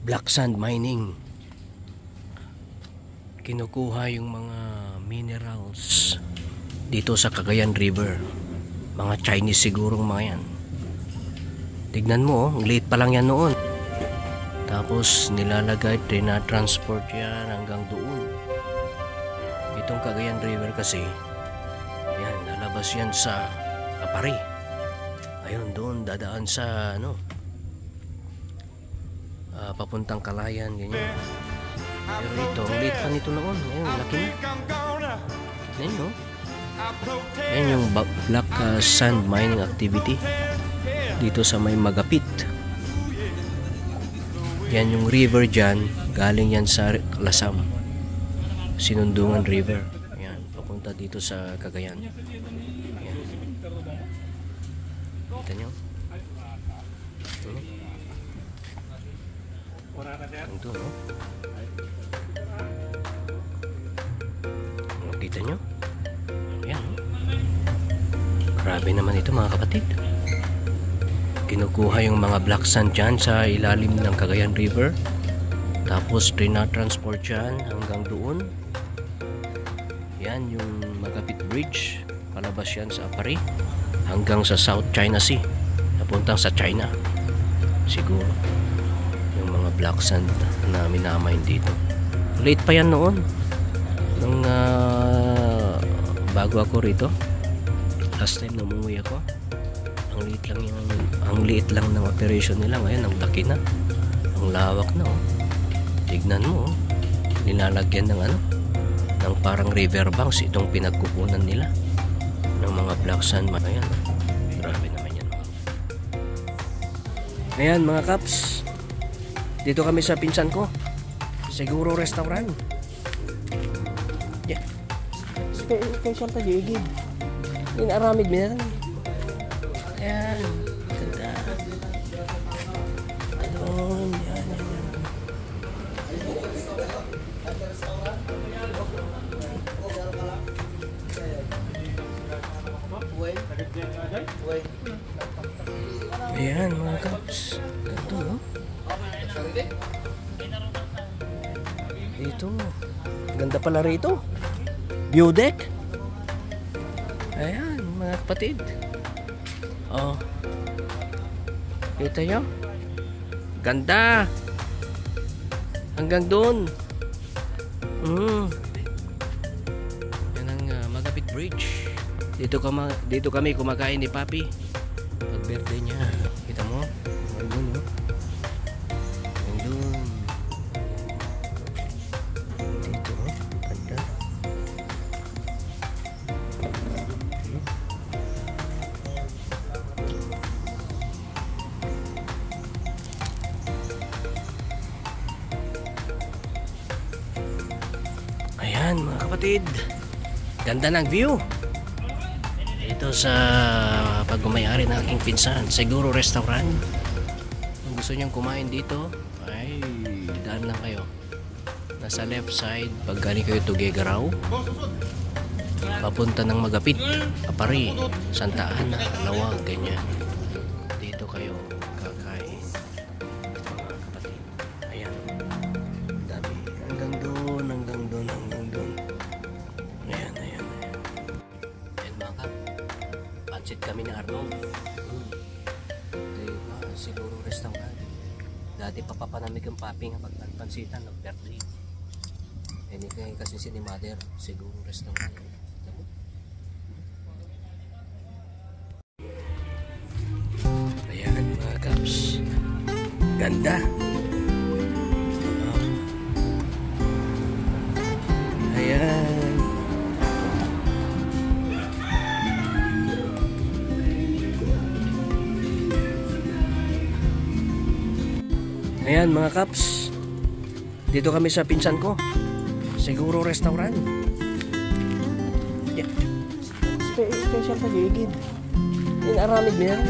black sand mining. Kinukuha yung mga minerals dito sa Cagayan River. Mga Chinese sigurong mga yan. Tignan mo, late pa lang yan noon. Tapos nilalagay, transport yan hanggang doon. Itong Cagayan River kasi, yan, lalabas yan sa Apari. Ayun, doon dadaan sa papuntang Kalayan, ganyan. Pero ito, late pa nito noon. Ayun, laki na. Ayun, no? Ayun yung black sand mining activity dito sa may Magapit. Yan yung river dyan, galing yan sa Lasam, Sinundungan River. Yan, papunta dito sa Cagayan. Yan. Kita nyo? Ito, no? Kita nyo? Yan. Grabe naman ito mga kapatid. Kinukuha yung mga black sand dyan sa ilalim ng Cagayan River. Tapos transport dyan hanggang doon. Yan yung Magapit Bridge. Palabas yan sa Apari hanggang sa South China Sea. Napuntang sa China. Siguro. Yung mga black sand na minamine dito. Late pa yan noon. Nung bago ako rito. Last time na umuwi ako. Ang liit lang ng operation nila. Ngayon ang laki na, ang lawak na, oh. Tignan mo, oh. Nilalagyan ng ng parang river banks itong pinagkukunan nila ng mga black sand. Ayan, oh. Grabe naman yan, oh. Ayan mga kaps, dito kami sa pinsan ko, Siguro Restaurant. Yeah. Special ta gigid. Inaramid mo na. Ayan, ganda. Ayun, yan. Ayan mga kaps. Ito, no? Ito. Ganda pala rito. View deck. Ayan mga kapatid. Oh. Kita nyo? Ganda. Hanggang doon. Yan ang Magapit Bridge. Dito kami kumakain ni Papi pag birthday niya. Kita mo? Hanggang doon, hanggang doon. Dito, ganda. Ayan mga kapatid, ganda ng view ito sa pagmamayari ng aking pinsan, Siguro Restaurant. Kung gusto niyang kumain dito ay daan lang kayo, nasa left side pag galing kayo to Tuguegarao papunta ng Magapit, Apari, Santa Ana, Lawag, ganyan. Dito kayo kakain mga kapatid. Ayan, dami, hanggang doon. Ayan. Ayan mga kap, pansit kami na Arnold. Siguro Restaurant. Dati papapanamig ang Papi nga pagpansitan ng birthday. Hindi kayo kasi si ni Mother, Siguro Restaurant. Ayan mga kaps, ganda. Ayan. Ayan mga kaps, dito kami sa pinsan ko, Siguro Restaurant. Yeah. Special ta gigid. Inaramid mo yan.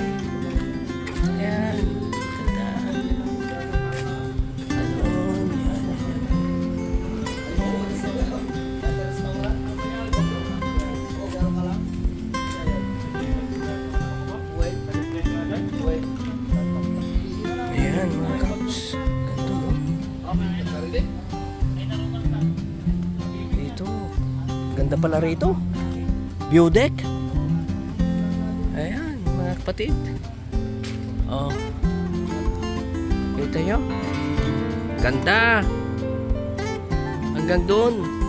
Ayan, ganda. Ayun, yan. Ayan mga kaps, ganito, no? Ganda pala rito. View deck. Ayan, mga kapatid. Oh. Kita nyo? Ganda. Hanggang doon.